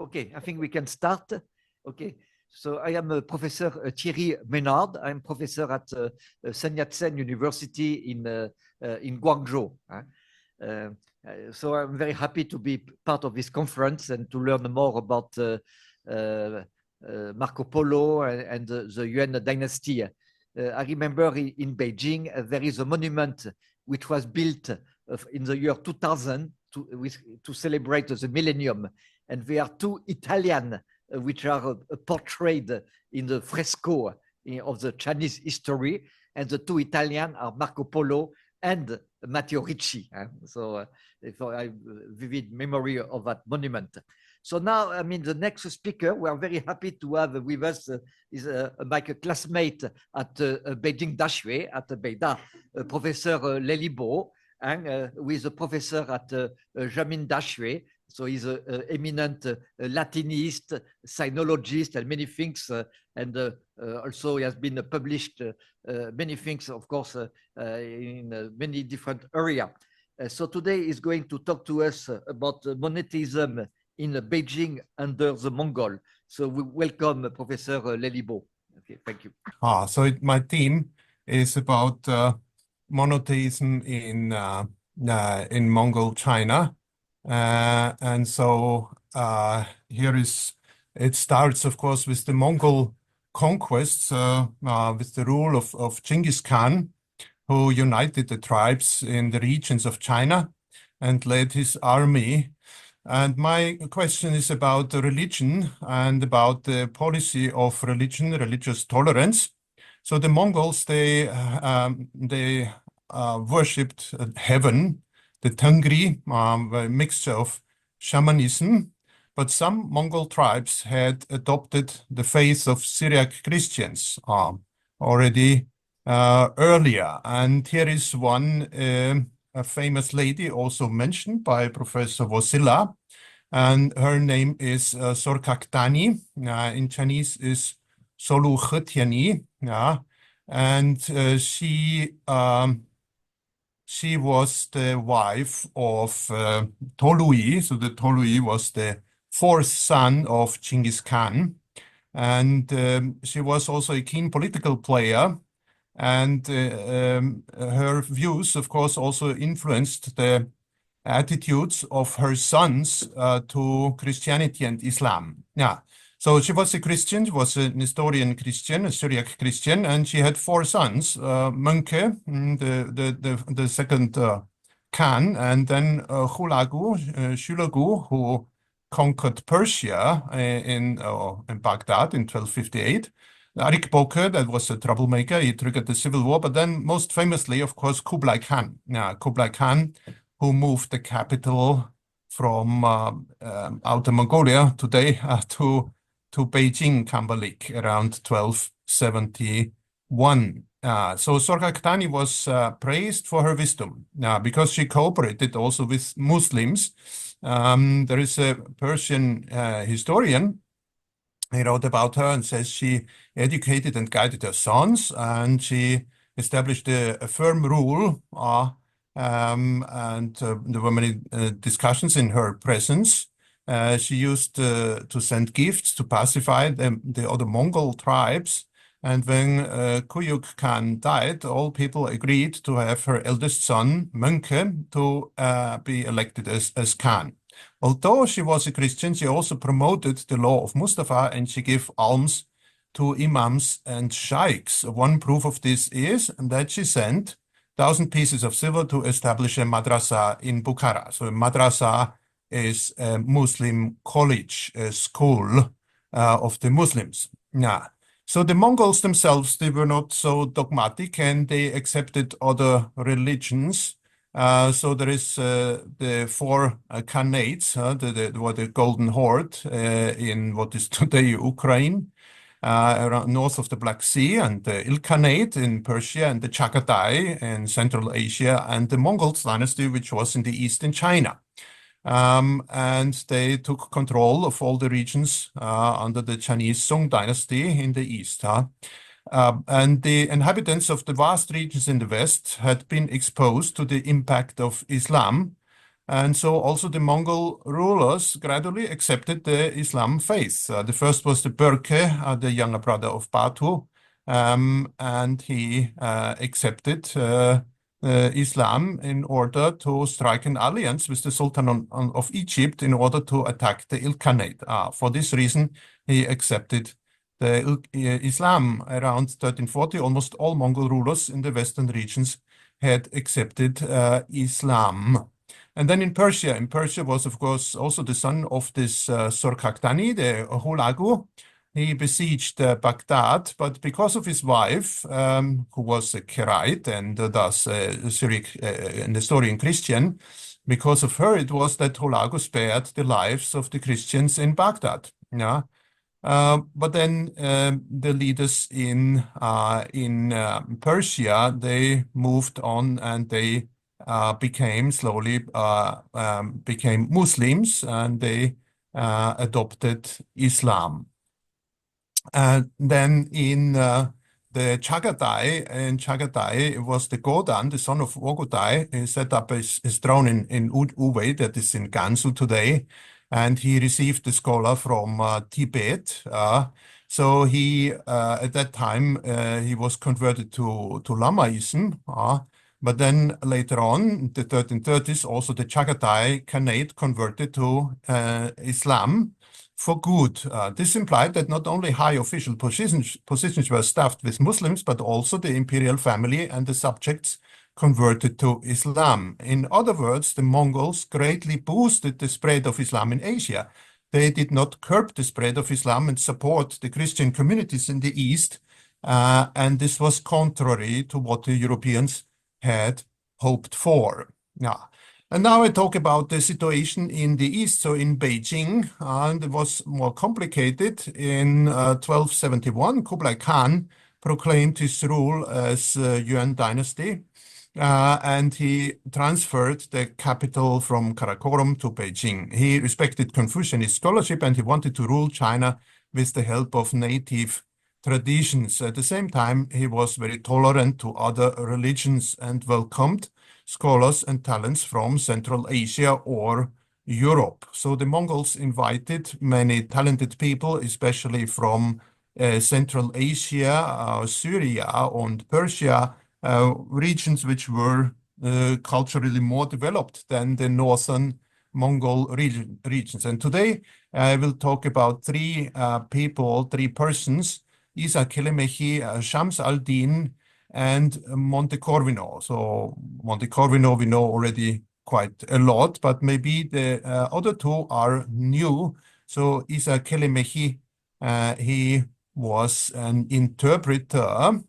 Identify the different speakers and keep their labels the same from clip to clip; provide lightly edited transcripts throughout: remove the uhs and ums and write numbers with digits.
Speaker 1: Okay, I think we can start. Okay, so I am Professor Thierry Ménard. I'm professor at Sun Yat-sen University in Guangzhou. So I'm very happy to be part of this conference and to learn more about Marco Polo and the Yuan dynasty. I remember in Beijing, there is a monument which was built in the year 2000 to celebrate the millennium. And there are two Italian which are portrayed in the fresco of the Chinese history. And the two Italian are Marco Polo and Matteo Ricci. So I have vivid memory of that monument. So now, I mean, the next speaker, we are very happy to have with us is my classmate at Beijing Daxue at Beida, Professor Leopold, and with a professor at Jamin Daxue. So he's an eminent Latinist, sinologist, and many things. And also he has been published many things, of course, in many different areas. So today he's going to talk to us about monotheism in Beijing under the Mongol. So we welcome Professor Leopold. Okay, thank you.
Speaker 2: So my theme is about monotheism in Mongol China. And so it starts, of course, with the Mongol conquests, with the rule of Genghis Khan, who united the tribes in the regions of China and led his army. And my question is about the religion and about the policy of religion, religious tolerance. So the Mongols, they worshipped heaven, the Tengri, a mixture of shamanism, but some Mongol tribes had adopted the faith of Syriac Christians already earlier. And here is one a famous lady also mentioned by Professor Vosila, and her name is Sorkaktani. In Chinese is Solu Khetiani. And she was the wife of Tolui. So the Tolui was the fourth son of Genghis Khan. And she was also a keen political player. And her views, of course, also influenced the attitudes of her sons to Christianity and Islam. So she was a Christian, she was a Nestorian Christian, a Syriac Christian, and she had four sons, Menke, the second Khan, and then Shulagu, who conquered Persia in Baghdad in 1258. Arik Boke, that was a troublemaker, he triggered the civil war, but then most famously, of course, Kublai Khan. Kublai Khan, who moved the capital from Outer Mongolia today to Beijing, Kambalik, around 1271. So Sorkaktani was praised for her wisdom because she cooperated also with Muslims. There is a Persian historian. He wrote about her and says she educated and guided her sons, and she established a firm rule. And there were many discussions in her presence. She used to send gifts to pacify the other Mongol tribes. And when Kuyuk Khan died, all people agreed to have her eldest son, Menke, to be elected as Khan. Although she was a Christian, she also promoted the law of Mustafa, and she gave alms to imams and sheikhs. One proof of this is that she sent 1,000 pieces of silver to establish a madrasa in Bukhara. So a madrasa is a Muslim college, a school of the Muslims. So the Mongols themselves, they were not so dogmatic, and they accepted other religions. So there is the four khanates, the Golden Horde in what is today Ukraine, around north of the Black Sea, and the Ilkhanate in Persia, and the Chagatai in Central Asia, and the Mongol dynasty, which was in the eastern China. And they took control of all the regions under the Chinese Song dynasty in the east. And the inhabitants of the vast regions in the west had been exposed to the impact of Islam, And so also the Mongol rulers gradually accepted the Islam faith. The first was the Berke, the younger brother of Batu, and he accepted Islam in order to strike an alliance with the Sultan of Egypt in order to attack the Ilkhanate. For this reason, he accepted the Islam. Around 1340, almost all Mongol rulers in the western regions had accepted Islam. And then in Persia was, of course, also the son of this Sorkhakhtani, the Hulagu. He besieged Baghdad, but because of his wife, who was a Karaite and thus a Syriac Nestorian Christian, because of her, it was that Hulagu spared the lives of the Christians in Baghdad. Yeah. But then the leaders in Persia, they moved on and they became slowly became Muslims, and they adopted Islam. And then in the Chagatai, it was the Godan, the son of Ogutai. He set up his throne in Uwei, that is in Gansu today, and he received the scholar from Tibet. So he, at that time, he was converted to Lamaism. But then later on, the 1330s, also the Chagatai Khanate converted to Islam for good. This implied that not only high official positions were staffed with Muslims, but also the imperial family and the subjects converted to Islam. In other words, the Mongols greatly boosted the spread of Islam in Asia. They did not curb the spread of Islam and support the Christian communities in the East, and this was contrary to what the Europeans had hoped for. Yeah. And now I talk about the situation in the East, so in Beijing, and it was more complicated. In 1271, Kublai Khan proclaimed his rule as Yuan dynasty, and he transferred the capital from Karakorum to Beijing. He respected Confucianist scholarship, and he wanted to rule China with the help of native traditions. At the same time, he was very tolerant to other religions and welcomed scholars and talents from Central Asia or Europe. So the Mongols invited many talented people, especially from Central Asia, Syria, and Persia, regions which were culturally more developed than the northern Mongol regions. And today I will talk about three persons: Isa Kelemechi, Shams al-Din, and Montecorvino. So Montecorvino we know already quite a lot, but maybe the other two are new. So Isa Kelemechi, he was an interpreter.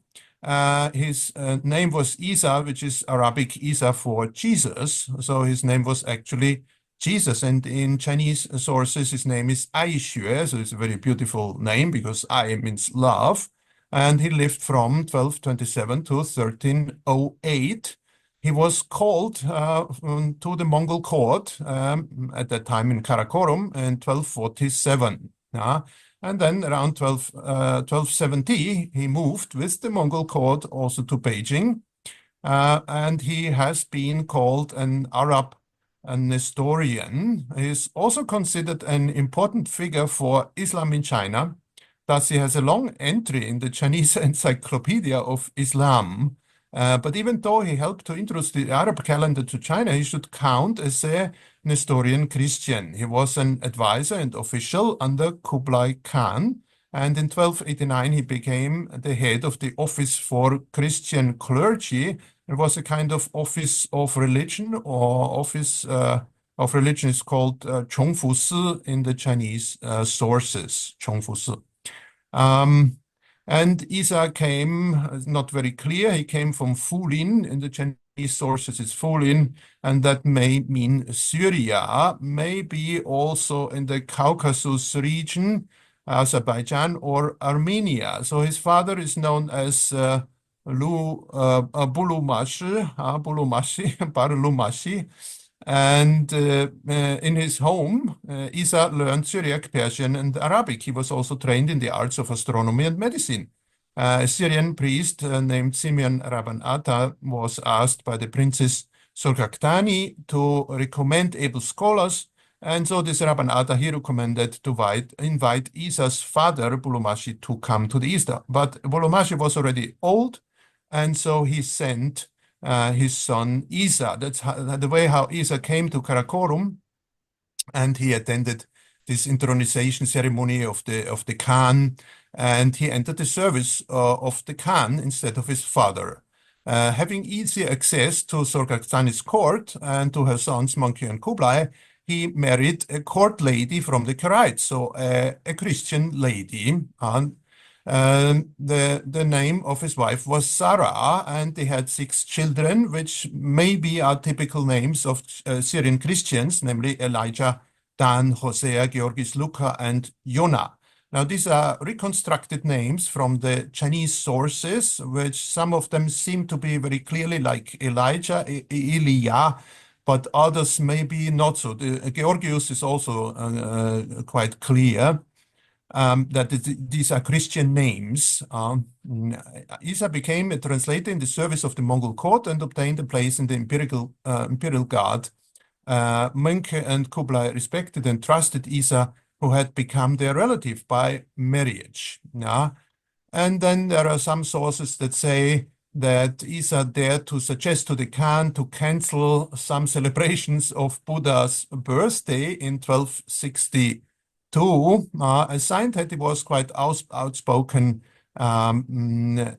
Speaker 2: His name was Isa, which is Arabic Isa for Jesus. So his name was actually Jesus, and in Chinese sources his name is Ai Xue, so it's a very beautiful name because Ai means love. And he lived from 1227 to 1308. He was called to the Mongol court at that time in Karakorum in 1247. And then around 1270, he moved with the Mongol court also to Beijing. And he has been called an Arab Nestorian. He is also considered an important figure for Islam in China. Thus, he has a long entry in the Chinese Encyclopedia of Islam. But even though he helped to introduce the Arab calendar to China, he should count as a Nestorian Christian. He was an advisor and official under Kublai Khan, and in 1289 he became the head of the Office for Christian Clergy. It was a kind of office of religion, or office of religion is called Chongfu Si in the Chinese sources, Chongfu Si. And Isa came, not very clear, he came from Fulin. In the Chinese sources it's Fulin, and that may mean Syria, maybe also in the Caucasus region, Azerbaijan or Armenia. So his father is known as Barulumashi, and in his home, Isa learned Syriac, Persian, and Arabic. He was also trained in the arts of astronomy and medicine. A Syrian priest named Simeon Rabban Atta was asked by the princess Sorghaghtani to recommend able scholars. And so this Rabban Ada, he recommended to invite Isa's father, Bulumashi, to come to the Easter. But Bulumashi was already old, and so he sent his son Isa. That's the way how Isa came to Karakorum, and he attended this intronization ceremony of the Khan, and he entered the service of the Khan instead of his father. Having easy access to Sorghaghtani's court and to her sons Monkey and Kublai, he married a court lady from the Karaites, so a Christian lady. And the name of his wife was Sarah, and they had 6 children, which maybe are typical names of Syrian Christians, namely Elijah, Dan, Hosea, Georgis, Luca, and Jonah. Now, these are reconstructed names from the Chinese sources, which some of them seem to be very clearly like Elijah, Elijah, but others maybe not so. Georgius is also quite clear that these are Christian names. Isa became a translator in the service of the Mongol court and obtained a place in the imperial guard. Menke and Kublai respected and trusted Isa, who had become their relative by marriage. Yeah? And then there are some sources that say that Isa dared to suggest to the Khan to cancel some celebrations of Buddha's birthday in 1262. A sign that he was quite outspoken, and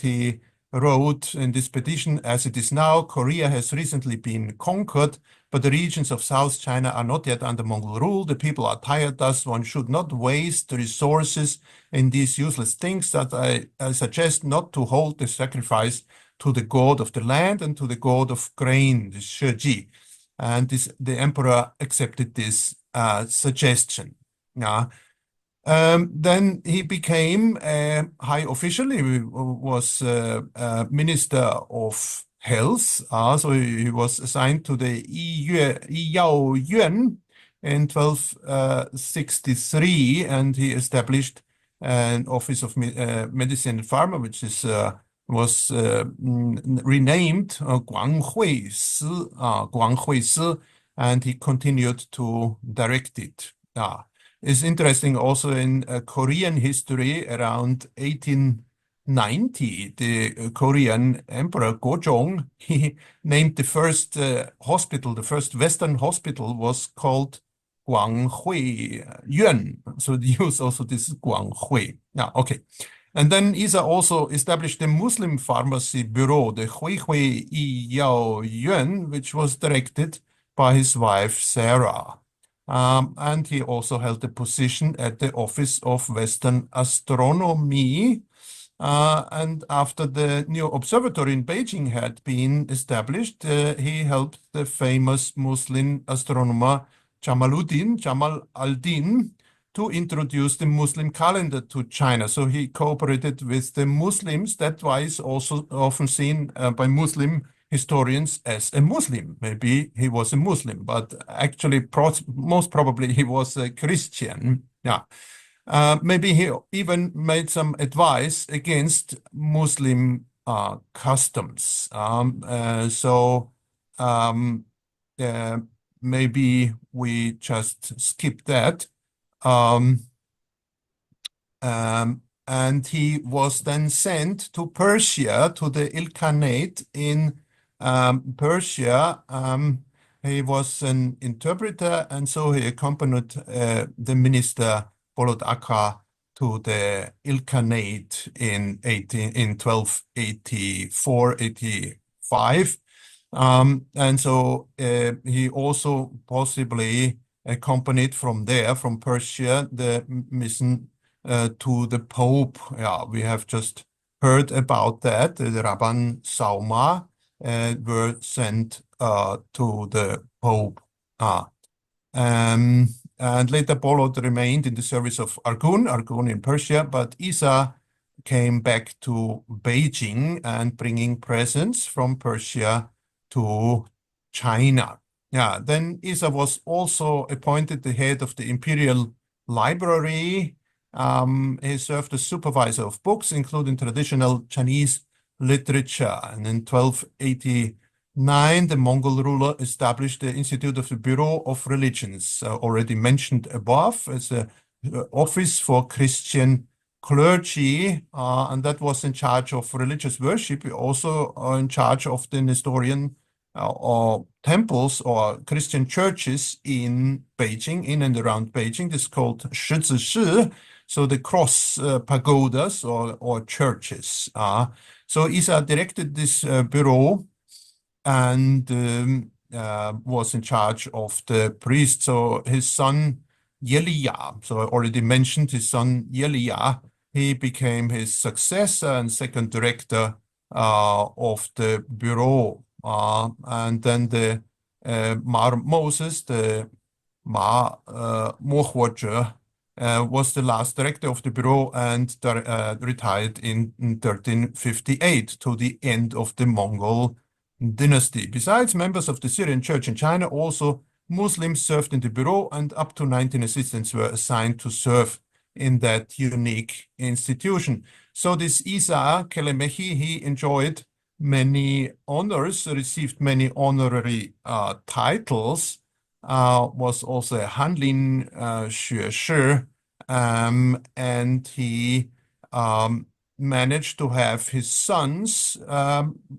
Speaker 2: he wrote in this petition, as it is now, Korea has recently been conquered, but the regions of South China are not yet under Mongol rule. The people are tired, thus one should not waste resources in these useless things. That I suggest not to hold the sacrifice to the god of the land and to the god of grain, the Sheji. And the emperor accepted this suggestion. Then he became a high official. He was Minister of Health. So he was assigned to the Yao Yuan in 1263, and he established an office of medicine and pharma, which was renamed Guanghui Si, and he continued to direct it. It's interesting also in Korean history, around 1890, the Korean Emperor Gojong, he named the first hospital, the first Western hospital was called Guanghui Yuan. So they use also this Guanghui. Okay. And then Isa also established the Muslim Pharmacy Bureau, the Huihui Yao Yuan, which was directed by his wife Sarah. And he also held a position at the Office of Western Astronomy. And after the new observatory in Beijing had been established, he helped the famous Muslim astronomer Jamal al-Din to introduce the Muslim calendar to China. So he cooperated with the Muslims. That's why he's also often seen by Muslim historians as a Muslim. Maybe he was a Muslim, but actually most probably he was a Christian. Maybe he even made some advice against Muslim customs. Maybe we just skip that. And he was then sent to Persia, to the Ilkhanate in Persia. He was an interpreter, and so he accompanied the minister Bolot Akka to the Ilkhanate in 1284-85. And so he also possibly accompanied from there, from Persia, the mission to the Pope. We have just heard about that. The Rabban Sauma were sent to the Pope. And later Bolot remained in the service of Argun in Persia, but Isa came back to Beijing and bringing presents from Persia to China. Then Isa was also appointed the head of the Imperial Library. He served as supervisor of books, including traditional Chinese literature. And in 1280, 9, the Mongol ruler established the Institute of the Bureau of Religions, already mentioned above, as a office for Christian clergy, and that was in charge of religious worship, also in charge of the Nestorian or temples or Christian churches in Beijing, in and around Beijing. This is called Shizishi, so the cross pagodas or churches. So Isa directed this bureau and was in charge of the priest. So his son Yelia, so I already mentioned his son Yelia, he became his successor and second director of the bureau. And then the Mar Moses, the Ma Mohuoje, was the last director of the bureau and retired in 1358 to the end of the Mongol dynasty. Besides members of the Syrian church in China, also Muslims served in the bureau, and up to 19 assistants were assigned to serve in that unique institution. So this Isa Kelemehi, he enjoyed many honors, received many honorary titles, was also a Hanlin Xueshi, and he managed to have his sons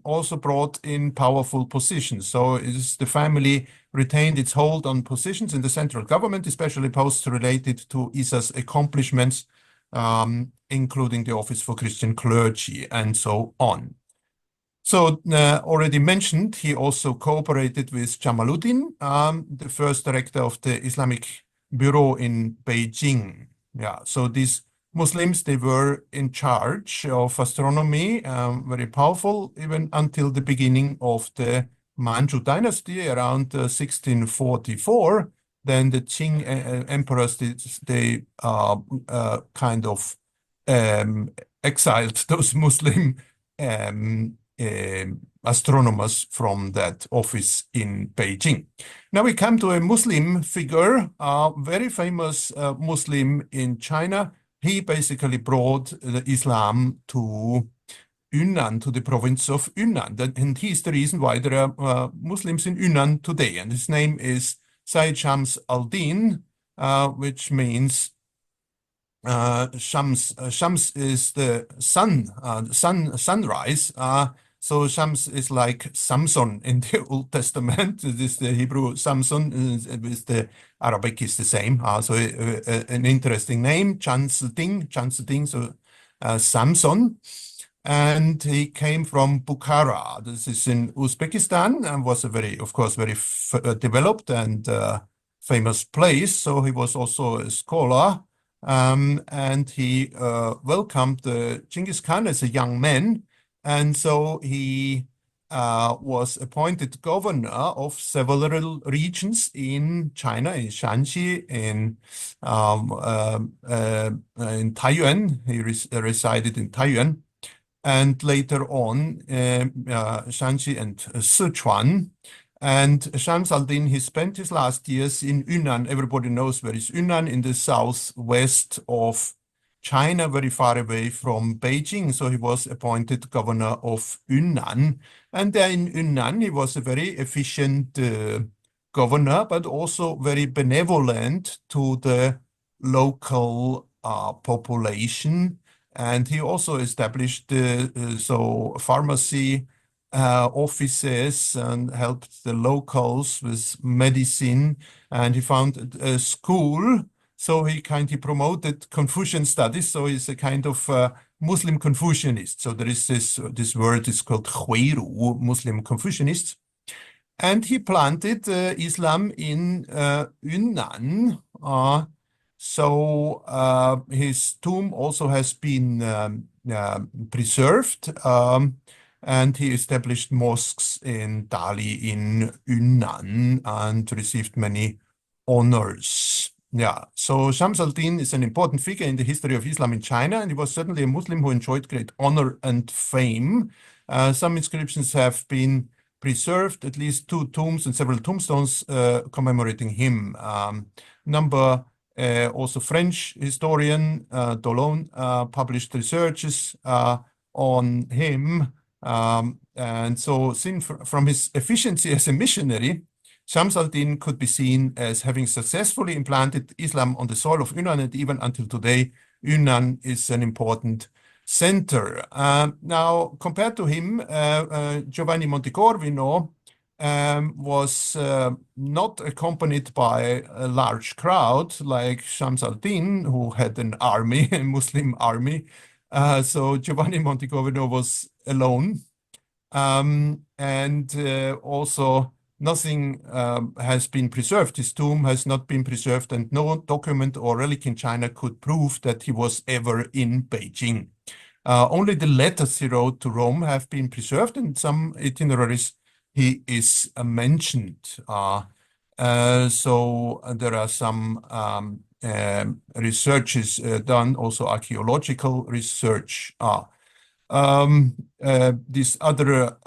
Speaker 2: also brought in powerful positions. So the family retained its hold on positions in the central government, especially posts related to Isa's accomplishments, including the Office for Christian Clergy and so on. So already mentioned, he also cooperated with Jamaluddin, the first director of the Islamic Bureau in Beijing. Yeah, so these Muslims, they were in charge of astronomy, very powerful, even until the beginning of the Manchu dynasty around 1644. Then the Qing emperors, they kind of exiled those Muslim astronomers from that office in Beijing. Now we come to a Muslim figure, a very famous Muslim in China. He basically brought the Islam to Yunnan, to the province of Yunnan. And he's the reason why there are Muslims in Yunnan today. And his name is Sayyid Shams al-Din, which means Shams is the sunrise. So Shams is like Samson in the Old Testament. This is the Hebrew Samson, with the Arabic is the same. So an interesting name, Chans-Ding, so Samson. And he came from Bukhara. This is in Uzbekistan, and was a very, of course, very developed and famous place. So he was also a scholar. And he welcomed Genghis Khan as a young man, and so he was appointed governor of several regions in China, in Shanxi, in Taiyuan. He resided in Taiyuan, and later on Shanxi and Sichuan. And Shams al-Din, he spent his last years in Yunnan. Everybody knows where is Yunnan, in the southwest of China, very far away from Beijing. So he was appointed governor of Yunnan. And there in Yunnan, he was a very efficient governor, but also very benevolent to the local population. And he also established pharmacy offices and helped the locals with medicine, and he founded a school. So he promoted Confucian studies. So he's a kind of Muslim Confucianist. So there is this word is called Huiru, Muslim Confucianists. And he planted Islam in Yunnan. So his tomb also has been preserved. And he established mosques in Dali, in Yunnan, and received many honors. Yeah, so Shams al-Din is an important figure in the history of Islam in China, and he was certainly a Muslim who enjoyed great honor and fame. Some inscriptions have been preserved, at least 2 tombs and several tombstones commemorating him. Also French historian Dolon published researches on him, And so seen from his efficiency as a missionary, Shams al-Din could be seen as having successfully implanted Islam on the soil of Yunnan, and even until today, Yunnan is an important center. Now, compared to him, Giovanni Montecorvino was not accompanied by a large crowd like Shams al-Din, who had an army, a Muslim army. So Giovanni Montecorvino was alone. And also nothing has been preserved. His tomb has not been preserved, and no document or relic in China could prove that he was ever in Beijing. Only the letters he wrote to Rome have been preserved, and some itineraries he is mentioned. So there are some researches done, also archaeological research. These other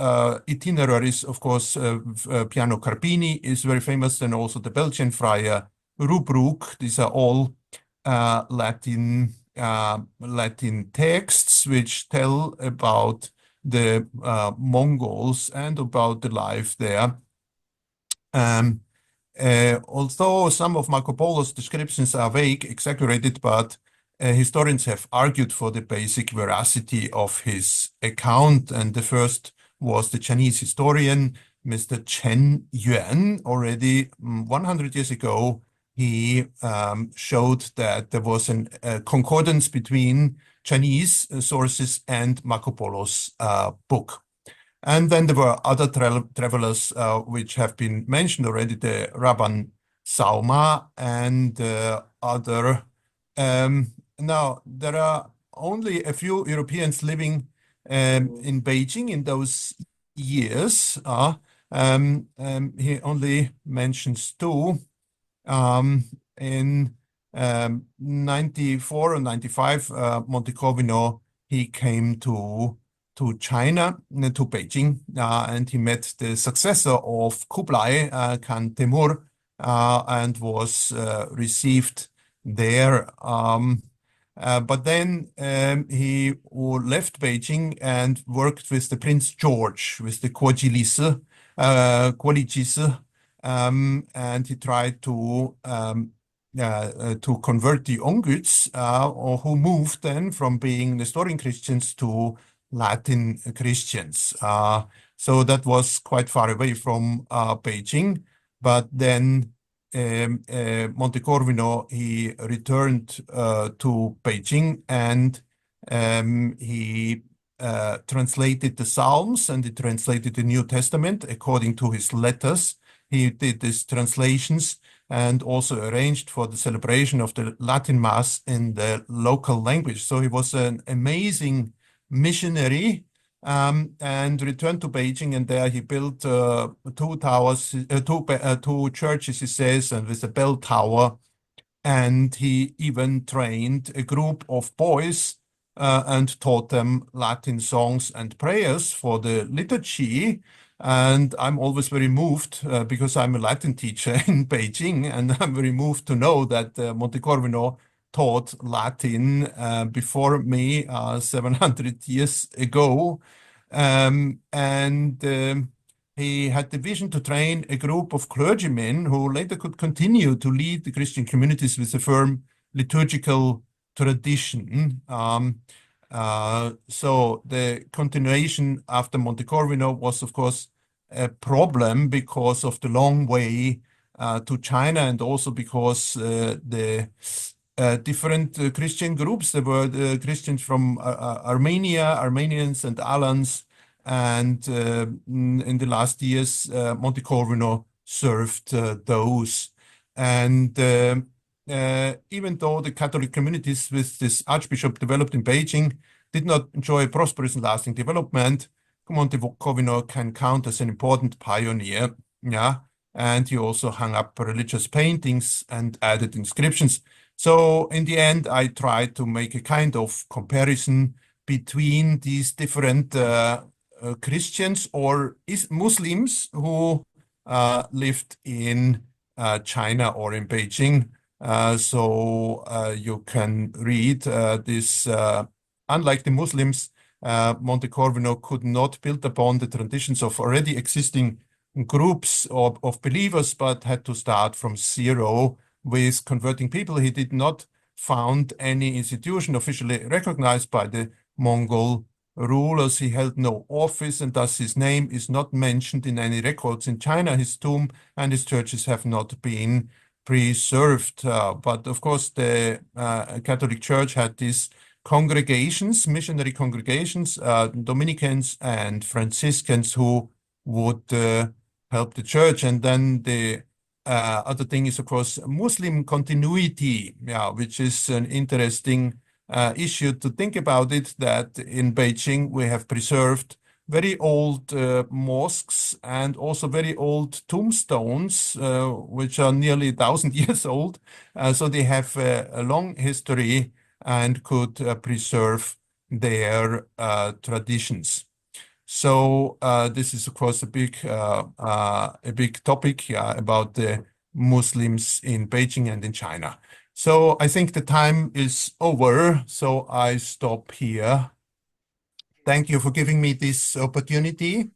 Speaker 2: itineraries, of course, Piano Carpini is very famous, and also the Belgian friar Rubruck. These are all Latin texts which tell about the Mongols and about the life there. Although some of Marco Polo's descriptions are vague, exaggerated, but historians have argued for the basic veracity of his account, and the first was the Chinese historian, Mr. Chen Yuan. Already 100 years ago, he showed that there was a concordance between Chinese sources and Marco Polo's book. And then there were other travelers which have been mentioned already, the Rabban Sauma and other. Now, there are only a few Europeans living in Beijing in those years. He only mentions two. In 94 or 95, Montecorvino, he came to China, to Beijing, and he met the successor of Kublai, Khan Temur, and was received there. But then he left Beijing and worked with the Prince George, with the Kuojilise, and he tried to convert the Ongüts, who moved then from being Nestorian Christians to Latin Christians. So that was quite far away from Beijing. But then Montecorvino, he returned to Beijing, and he translated the Psalms, and he translated the New Testament according to his letters. He did these translations and also arranged for the celebration of the Latin Mass in the local language. So he was an amazing missionary, and returned to Beijing, and there he built two churches, he says, and with a bell tower. And he even trained a group of boys and taught them Latin songs and prayers for the liturgy. And I'm always very moved because I'm a Latin teacher in Beijing, and I'm very moved to know that Montecorvino taught Latin before me 700 years ago. He had the vision to train a group of clergymen who later could continue to lead the Christian communities with a firm liturgical tradition. So the continuation after Montecorvino was, of course, a problem because of the long way to China, and also because the different Christian groups. There were the Christians from Armenia, Armenians and Alans, and in the last years, Montecorvino served those. And even though the Catholic communities with this archbishop developed in Beijing did not enjoy prosperous and lasting development, Montecorvino can count as an important pioneer. Yeah, and he also hung up religious paintings and added inscriptions. So in the end, I tried to make a kind of comparison between these different Christians or Muslims who lived in China or in Beijing. So you can read this, unlike the Muslims, Monte Corvino could not build upon the traditions of already existing groups of believers, but had to start from zero with converting people. He did not found any institution officially recognized by the Mongol rulers. He held no office, and thus his name is not mentioned in any records in China. His tomb and his churches have not been preserved. But of course, the Catholic Church had these congregations, missionary congregations, Dominicans and Franciscans, who would help the church. And then the other thing is, of course, Muslim continuity, which is an interesting issue to think about it, that in Beijing we have preserved very old mosques and also very old tombstones, which are nearly 1,000 years old. So they have a long history and could preserve their traditions. So this is, of course, a big topic about the Muslims in Beijing and in China. So I think the time is over, so I stop here. Thank you for giving me this opportunity.